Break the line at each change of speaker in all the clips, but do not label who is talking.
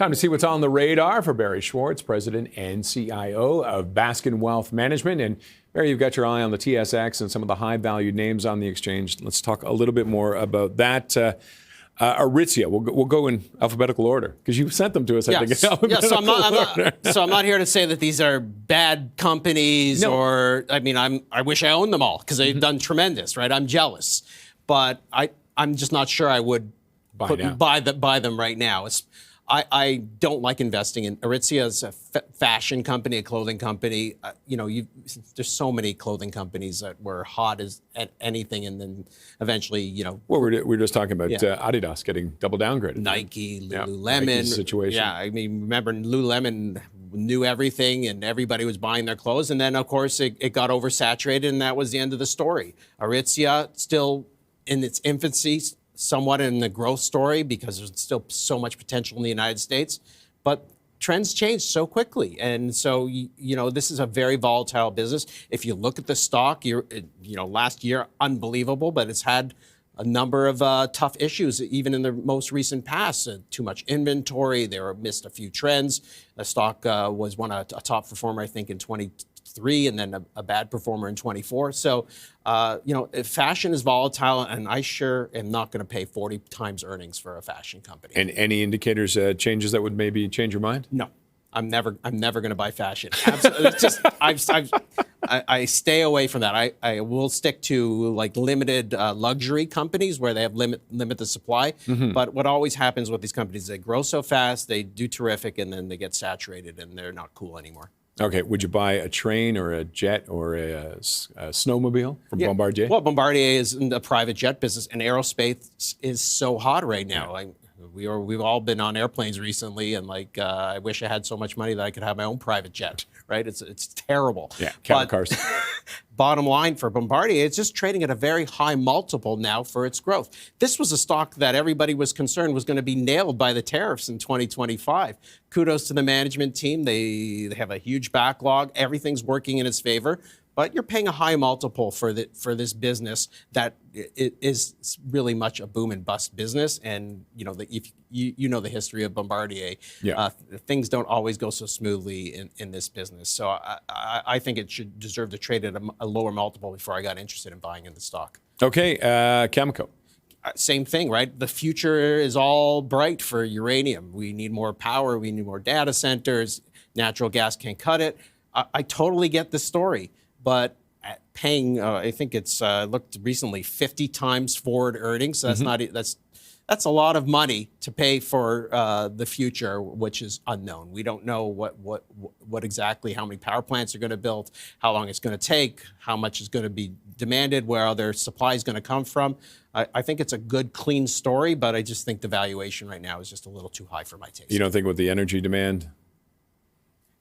Time to see what's on the radar for Barry Schwartz, President and CIO of Baskin Wealth Management. And Barry, you've got your eye on the TSX and some of the high-valued names on the exchange. Let's talk a little bit more about that. Aritzia, we'll go in alphabetical order because you sent them to us. I think in alphabetical order.
So I'm not here to say that these are bad companies, or I wish I owned them all because they've done tremendous, right? I'm jealous, but I'm just not sure I would buy them right now. I don't like investing in Aritzia as a fashion company, a clothing company. There's so many clothing companies that were hot as anything, and then eventually,
Well, we're just talking about Adidas getting double downgraded.
Nike, Lululemon.
Nike's situation.
Yeah, remember Lululemon knew everything, and everybody was buying their clothes, and then of course it got oversaturated, and that was the end of the story. Aritzia still in its infancy. Somewhat in the growth story because there's still so much potential in the United States, but trends change so quickly, and so this is a very volatile business. If you look at the stock, last year unbelievable, but it's had a number of tough issues even in the most recent past. Too much inventory, missed a few trends. The stock was a top performer, I think, in 2023, and then a bad performer in 24. So, if fashion is volatile, and I sure am not going to pay 40 times earnings for a fashion company.
And any indicators, changes that would maybe change your mind?
No, I'm never going to buy fashion. Absolutely. It's just, I stay away from that. I will stick to like limited luxury companies where they have limit the supply. But what always happens with these companies, they grow so fast, they do terrific, and then they get saturated and they're not cool anymore.
Okay, would you buy a train or a jet or a snowmobile from Bombardier?
Well, Bombardier is in the private jet business, and aerospace is so hot right now. Yeah. We've all been on airplanes recently, and I wish I had so much money that I could have my own private jet. Right? It's terrible.
Yeah, cattle cars.
Bottom line for Bombardier, it's just trading at a very high multiple now for its growth. This was a stock that everybody was concerned was going to be nailed by the tariffs in 2025. Kudos to the management team. They have a huge backlog. Everything's working in its favor. But you're paying a high multiple for this business that is really much a boom and bust business. And if you know the history of Bombardier, things don't always go so smoothly in this business. So I think it should deserve to trade at a lower multiple before I got interested in buying in the stock.
Okay, Cameco.
Same thing, right? The future is all bright for uranium. We need more power. We need more data centers. Natural gas can't cut it. I totally get the story. But paying, I think it's looked recently 50 times forward earnings. So that's a lot of money to pay for the future, which is unknown. We don't know what exactly how many power plants are going to build, how long it's going to take, how much is going to be demanded, where other supply is going to come from. I think it's a good, clean story, but I just think the valuation right now is just a little too high for my taste.
You don't think with the energy demand?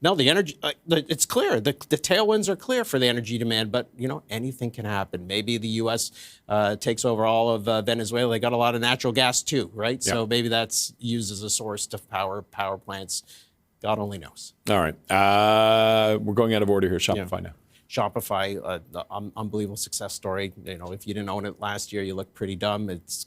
No, the energy, it's clear. The tailwinds are clear for the energy demand, but, anything can happen. Maybe the U.S. Takes over all of Venezuela. They got a lot of natural gas, too, right? Yeah. So maybe that's used as a source to power plants. God only knows.
All right. We're going out of order here. Shopify now.
Shopify, unbelievable success story. If you didn't own it last year, you look pretty dumb. It's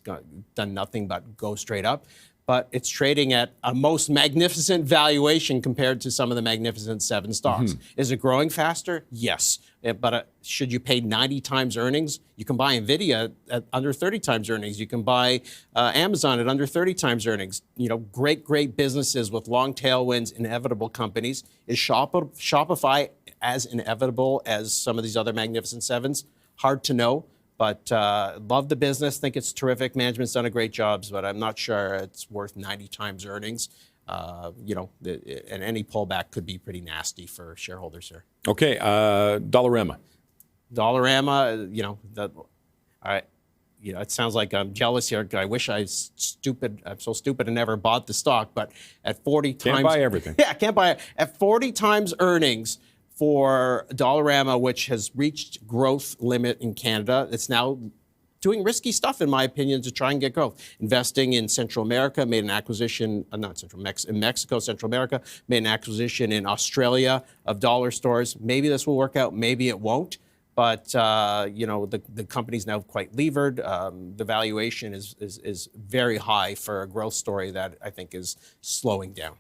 done nothing but go straight up. But it's trading at a most magnificent valuation compared to some of the Magnificent Seven stocks. Is it growing faster? Yes. But should you pay 90 times earnings? You can buy NVIDIA at under 30 times earnings. You can buy Amazon at under 30 times earnings. Great businesses with long tailwinds, inevitable companies. Is Shopify as inevitable as some of these other Magnificent Sevens? Hard to know. But love the business, think it's terrific. Management's done a great job, but I'm not sure it's worth 90 times earnings. And any pullback could be pretty nasty for shareholders here.
Okay, Dollarama.
Dollarama, it sounds like I'm jealous here. I wish I'm so stupid and never bought the stock. But at 40 times,
can't buy everything.
Yeah, can't buy it. At 40 times earnings. For Dollarama, which has reached growth limit in Canada, it's now doing risky stuff, in my opinion, to try and get growth. Investing in Central America, made an acquisition, in Mexico, Central America, made an acquisition in Australia of dollar stores. Maybe this will work out, maybe it won't. But, the company's now quite levered. The valuation is very high for a growth story that I think is slowing down.